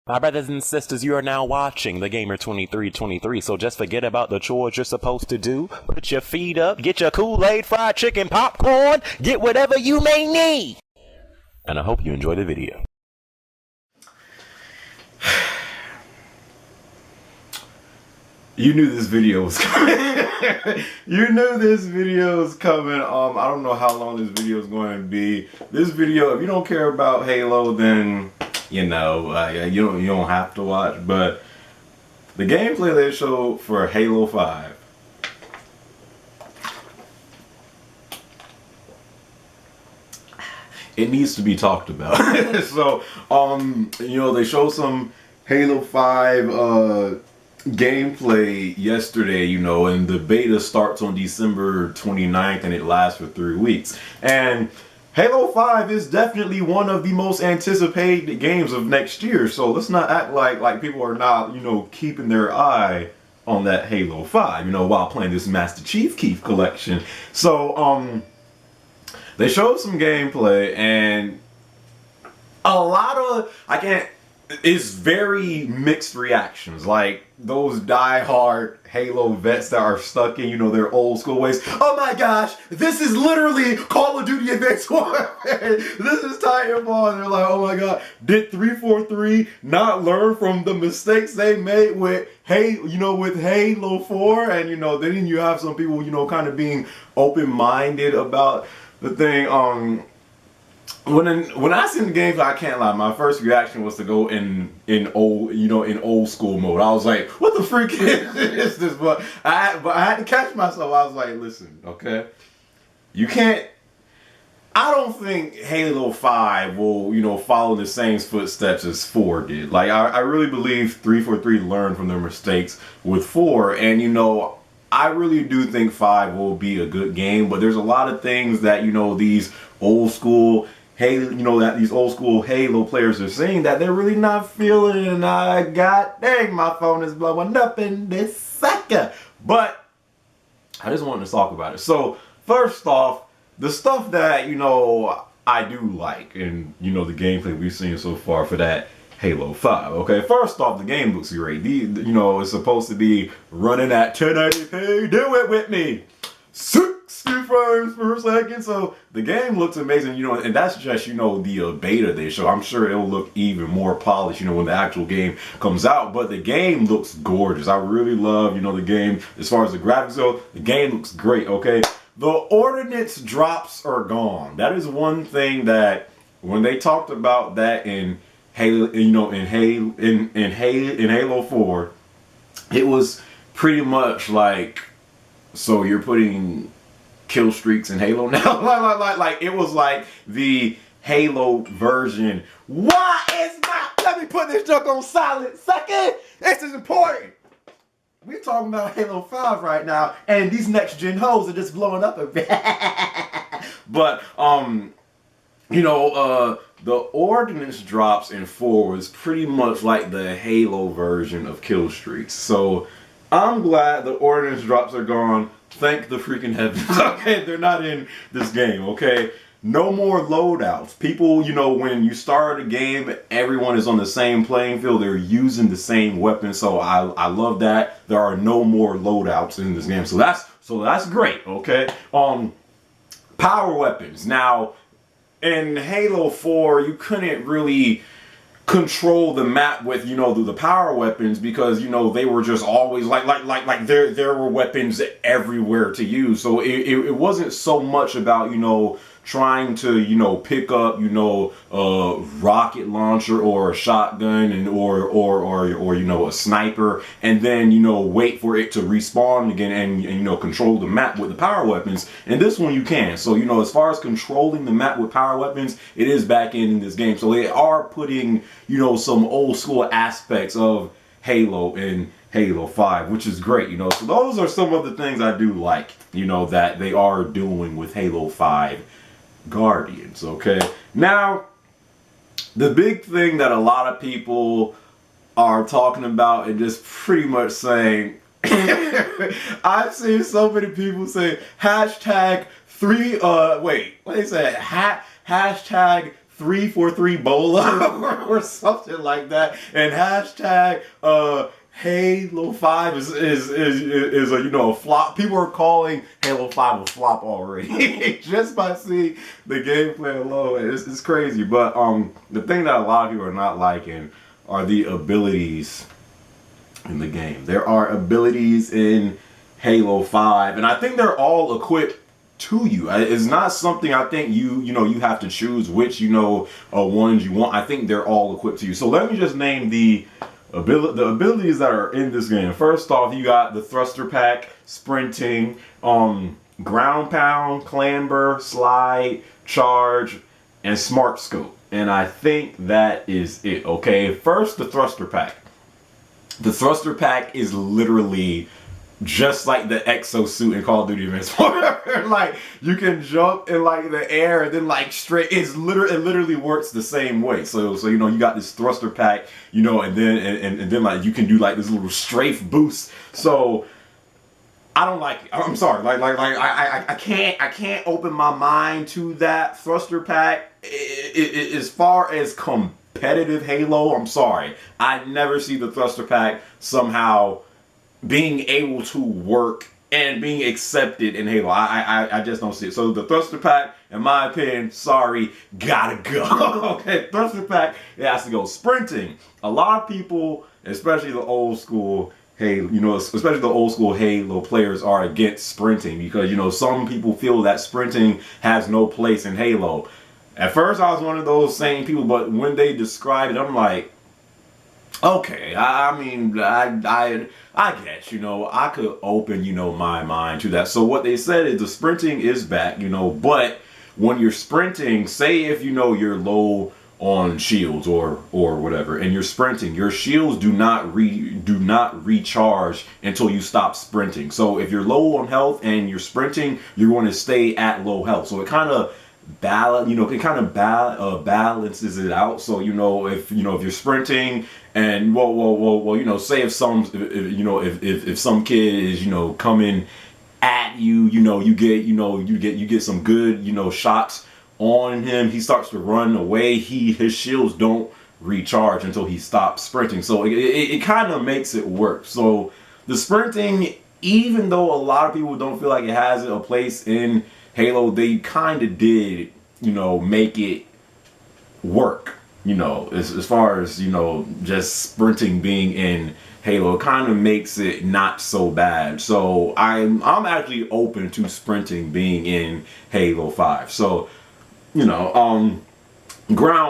My brothers and sisters, you are now watching The Gamer 2323, so just forget about the chores you're supposed to do. Put your feet up, get your Kool-Aid, fried chicken, popcorn, get whatever you may need. And I hope you enjoy the video. You knew this video was coming. You knew this video was coming. I don't know how long this video is going to be. This video, if you don't care about Halo, then you don't have to watch. But the gameplay they showed for Halo 5. It needs to be talked about. So, they showed some Halo 5 gameplay yesterday, and the beta starts on December 29th and it lasts for 3 weeks. And Halo 5 is definitely one of the most anticipated games of next year. So let's not act like people are not, keeping their eye on that Halo 5, while playing this Master Chief Keef collection. So, they showed some gameplay and a lot of, it's very mixed reactions. Like those die-hard Halo vets that are stuck in, their old school ways. Oh my gosh, this is literally Call of Duty Advanced Warfare. This is Titanfall. And they're like, oh my god, did 343 not learn from the mistakes they made with with Halo 4? And then you have some people, kind of being open-minded about the thing. When I seen the gameplay, I can't lie, my first reaction was to go in old school mode. I was like, what the freak is this? But I had to catch myself. I was like, listen, okay, you can't. I don't think Halo 5 will follow the same footsteps as 4 did. Like I really believe 343 learned from their mistakes with 4, and I really do think 5 will be a good game, but there's a lot of things that these old school Halo, that these old school Halo players are saying that they're really not feeling, and god dang, my phone is blowing up in this second. But I just wanted to talk about it. So first off, the stuff that I do like, and the gameplay we've seen so far for that Halo 5. Okay, first off, the game looks great. It's supposed to be running at 1080p. Do it with me. 60 frames per second. So the game looks amazing, and that's just, the beta they show. I'm sure it'll look even more polished, when the actual game comes out. But the game looks gorgeous. I really love, the game. As far as the graphics go, the game looks great, okay? The ordnance drops are gone. That is one thing that when they talked about that in Halo, in Halo 4, it was pretty much like, so you're putting kill streaks in Halo now? like it was like the Halo version. Why is my, let me put this junk on silent second. This is important. We're talking about Halo 5 right now, and these next gen hoes are just blowing up a bit. But the ordnance drops in 4 was pretty much like the Halo version of kill streaks. So I'm glad the ordnance drops are gone. Thank the freaking heavens. Okay, they're not in this game. Okay, no more loadouts. People, when you start a game, everyone is on the same playing field. They're using the same weapon. So I love that there are no more loadouts in this game. So that's great. Okay. Power weapons. Now, in Halo 4, you couldn't really control the map with the power weapons because they were just always like there were weapons everywhere to use. So it wasn't so much about trying to pick up a rocket launcher or a shotgun and or a sniper and then wait for it to respawn again and control the map with the power weapons. And this one you can. So as far as controlling the map with power weapons, it is back in this game. So they are putting some old school aspects of Halo in Halo 5, which is great. So those are some of the things I do like that they are doing with Halo 5 Guardians. Okay, now the big thing that a lot of people are talking about and just pretty much saying I've seen so many people say hashtag hashtag 343 Bola or something like that. And hashtag Halo 5 is a a flop. People are calling Halo 5 a flop already just by seeing the gameplay alone. It's crazy. But the thing that a lot of people are not liking are the abilities in the game. There are abilities in Halo 5, and I think they're all equipped to you. It's not something I think you have to choose which ones you want. I think they're all equipped to you. So let me just name the abilities that are in this game. First off, you got the thruster pack, sprinting, ground pound, clamber, slide, charge, and smart scope. And I think that is it. Okay, first the thruster pack. The thruster pack is literally just like the exosuit in Call of Duty Advanced Warfare. Like, you can jump in like the air and then like straight. It literally works the same way. So you got this thruster pack, and then like you can do like this little strafe boost. So I don't like it. I'm sorry. I can't open my mind to that thruster pack. As far as competitive Halo, I'm sorry. I never see the thruster pack somehow being able to work and being accepted in Halo. I just don't see it. So the thruster pack, in my opinion, sorry, gotta go. Okay, thruster pack, it has to go. Sprinting. A lot of people, especially the old school Halo, especially the old school Halo players, are against sprinting because some people feel that sprinting has no place in Halo. At first, I was one of those same people, but when they describe it, I'm like, okay, I mean, I get, I could open, my mind to that. So what they said is the sprinting is back, but when you're sprinting, say if you're low on shields or whatever, and you're sprinting, your shields do not recharge until you stop sprinting. So if you're low on health and you're sprinting, you're going to stay at low health. So it kind of balances it out. So if you're sprinting and say if some kid is coming at you, you get some good shots on him, he starts to run away, his shields don't recharge until he stops sprinting. So it kind of makes it work. So the sprinting, even though a lot of people don't feel like it has a place in Halo, they kind of did, make it work, as far as, just sprinting being in Halo. It kind of makes it not so bad. So I'm actually open to sprinting being in Halo 5. So, ground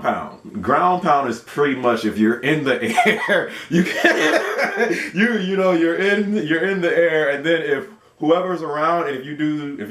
pound. Ground pound is pretty much if you're in the air, you can, you're in the air, and then if whoever's around, and if you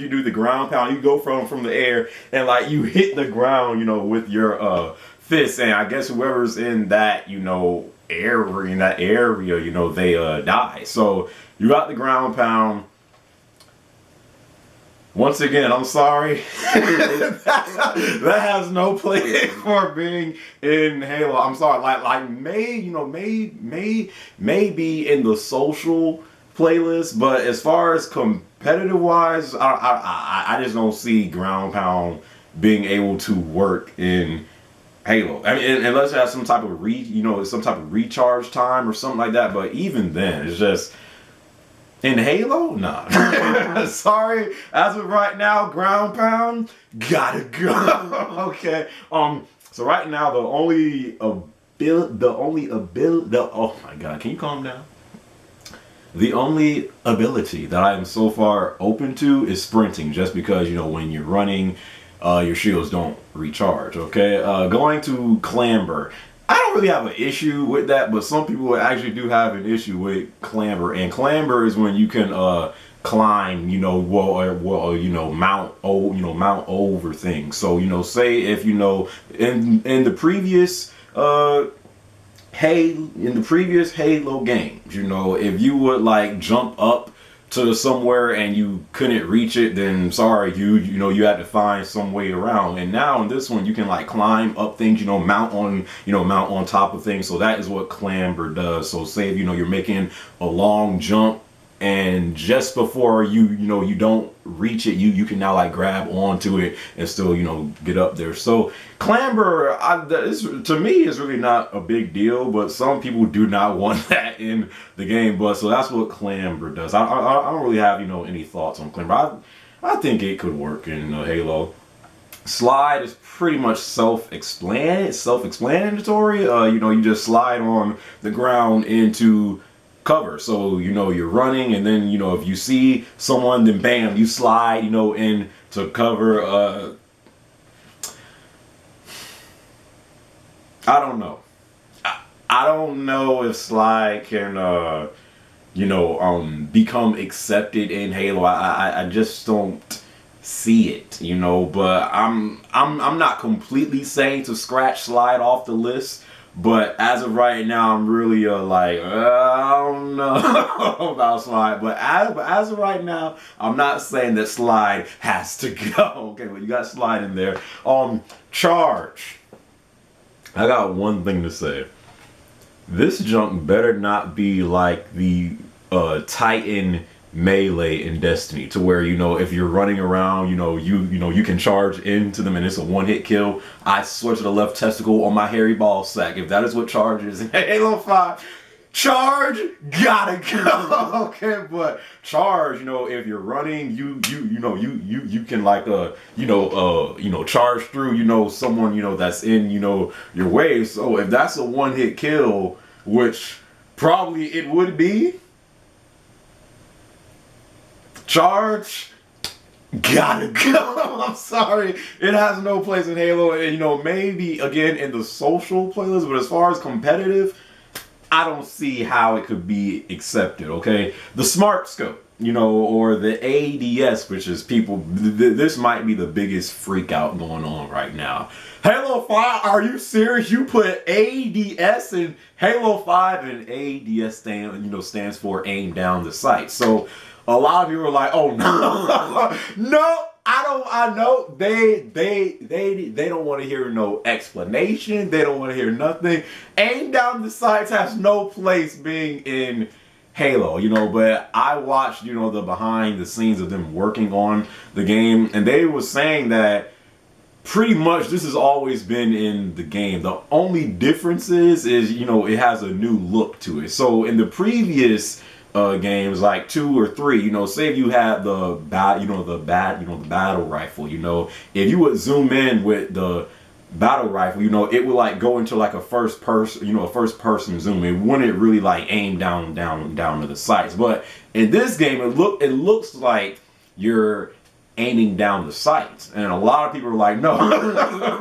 do the ground pound, you go from the air and like you hit the ground, with your fist, and I guess whoever's in that area, they die. So you got the ground pound. Once again, I'm sorry. that has no place for being in Halo. I'm sorry. Like maybe in the social playlist, but as far as competitive wise, I just don't see ground pound being able to work in Halo. I mean, unless it has some type of recharge time or something like that. But even then, it's just in Halo, nah. Sorry, as of right now, ground pound gotta go. Okay. So right now, oh my God, can you calm down? The only ability that I am so far open to is sprinting, just because when you're running, your shields don't recharge. Okay, going to clamber. I don't really have an issue with that, but some people actually do have an issue with clamber. And clamber is when you can climb, mount over things. So say if in the previous Halo games, if you would like jump up to somewhere and you couldn't reach it, then sorry, you had to find some way around. And now in this one, you can like climb up things, mount on top of things. So that is what clamber does. So say if you're making a long jump and just before you don't reach it, you can now like grab onto it and still get up there. So clamber, to me, is really not a big deal, but some people do not want that in the game. But so that's what clamber does. I don't really have any thoughts on clamber. I think it could work in Halo. Slide is pretty much self-explanatory. You just slide on the ground into cover. So you're running, and then if you see someone, then bam, you slide into cover. I don't know. I don't know if slide can become accepted in Halo. I just don't see it, but I'm not completely saying to scratch slide off the list, but as of right now, I'm really I don't know about slide, but as of right now, I'm not saying that slide has to go. Okay, well, you got slide in there. Charge. I got one thing to say. This junk better not be like the Titan melee in Destiny, to where if you're running around, you can charge into them and it's a one-hit kill. I swear to the left testicle on my hairy ball sack, if that is what charge is in Halo 5, charge gotta go. Okay, but charge, if you're running, you can like charge through someone that's in your way. So if that's a one-hit kill, which probably it would be, charge gotta go. I'm sorry, it has no place in Halo, and maybe again in the social playlist, but as far as competitive, I don't see how it could be accepted. Okay, the smart scope, or the ADS, which is people. This might be the biggest freak out going on right now. Halo 5, are you serious? You put ADS in Halo 5, and ADS stands for aim down the sight. So a lot of people are like, oh no, no, I know they don't want to hear no explanation. They don't want to hear nothing. Aim down the sights has no place being in Halo, but I watched, the behind the scenes of them working on the game, and they were saying that pretty much this has always been in the game. The only difference is it has a new look to it. So in the previous games like 2 or 3, say if you had the battle rifle, if you would zoom in with the battle rifle, it would like go into like a first person zoom. It wouldn't really like aim down to the sights. But in this game, it looks like you're aiming down the sights, and a lot of people are like, no,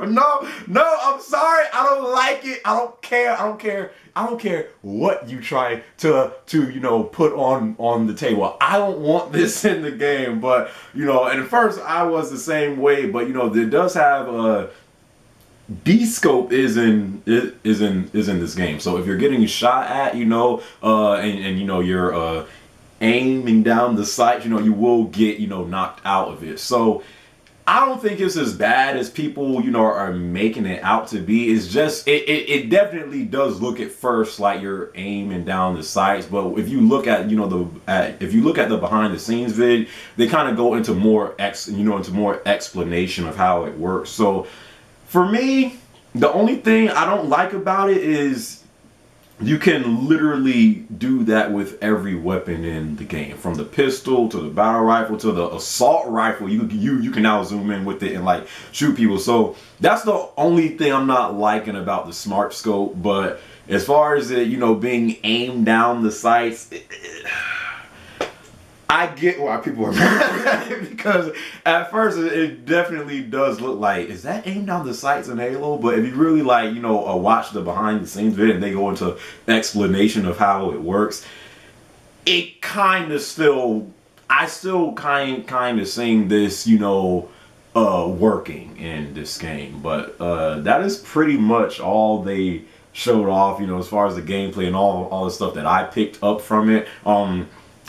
no, I'm sorry, I don't like it. I don't care what you try to put on the table. I don't want this in the game. But and at first I was the same way, but it does have a D-scope is in this game. So if you're getting shot at, and you're aiming down the sight, you will get knocked out of it. So I don't think it's as bad as people are making it out to be. It's just it definitely does look at first like you're aiming down the sights, but if you look at the behind the scenes vid, they kind of go into more explanation of how it works. So for me, the only thing I don't like about it is you can literally do that with every weapon in the game, from the pistol to the battle rifle to the assault rifle. You can now zoom in with it and like shoot people. So that's the only thing I'm not liking about the smart scope. But as far as it being aimed down the sights, I get why people are mad at it, because at first it definitely does look like, is that aimed down the sights in Halo? But if you really watch the behind the scenes video and they go into explanation of how it works, it kind of I still kind of seeing this working in this game. But that is pretty much all they showed off, as far as the gameplay and all the stuff that I picked up from it.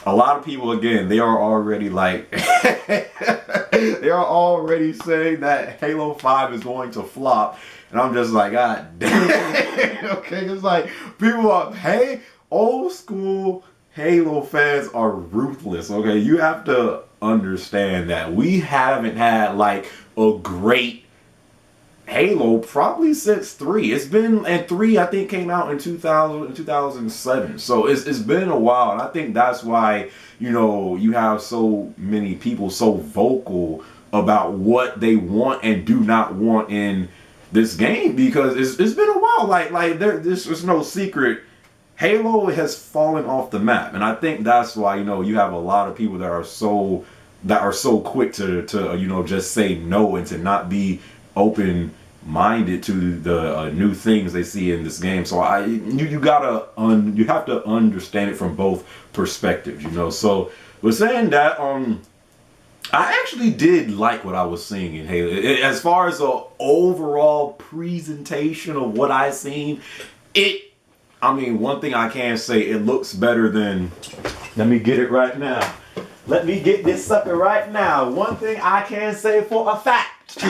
A lot of people, again, they are already like, they are already saying that Halo 5 is going to flop. And I'm just like, God damn. Okay, it's like, people are, hey, old school Halo fans are ruthless, okay? You have to understand that we haven't had like a great Halo probably since 3. It's been, and 3 I think came out in 2000 2007. So it's been a while, and I think that's why, you know, you have so many people so vocal about what they want and do not want in this game, because it's been a while. Like there's no secret. Halo has fallen off the map, and I think that's why, you know, you have a lot of people that are so quick to you know, just say no and to not be open minded to the new things they see in this game. So you have to understand it from both perspectives, you know. So we're saying that I actually did like what I was seeing in Halo. As far as the overall presentation of what I seen, I mean, one thing I can say, it looks better than, let me get it right now. Let me get this sucker right now. One thing I can say for a fact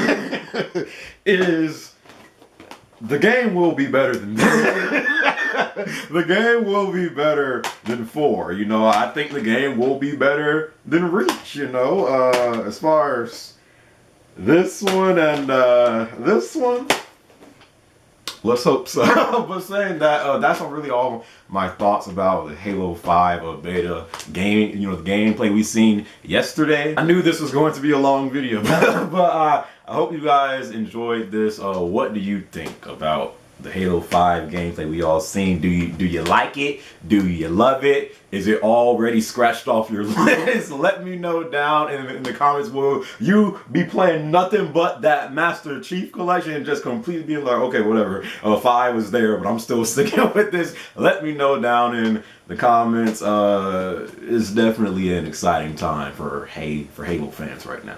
is the game will be better than this. The game will be better than 4. You know, I think the game will be better than Reach, you know, as far as this one and this one. Let's hope so. But saying that, that's really all my thoughts about the Halo 5 beta game. You know, the gameplay we seen yesterday. I knew this was going to be a long video, but I hope you guys enjoyed this. What do you think about the Halo 5 gameplay we all seen? Do you like it? Do you love it? Is it already scratched off your list? Let me know down in the comments. Will you be playing nothing but that Master Chief Collection and just completely being like, okay, whatever, 5 was there, but I'm still sticking with this? Let me know down in the comments. It's definitely an exciting time for Halo fans right now.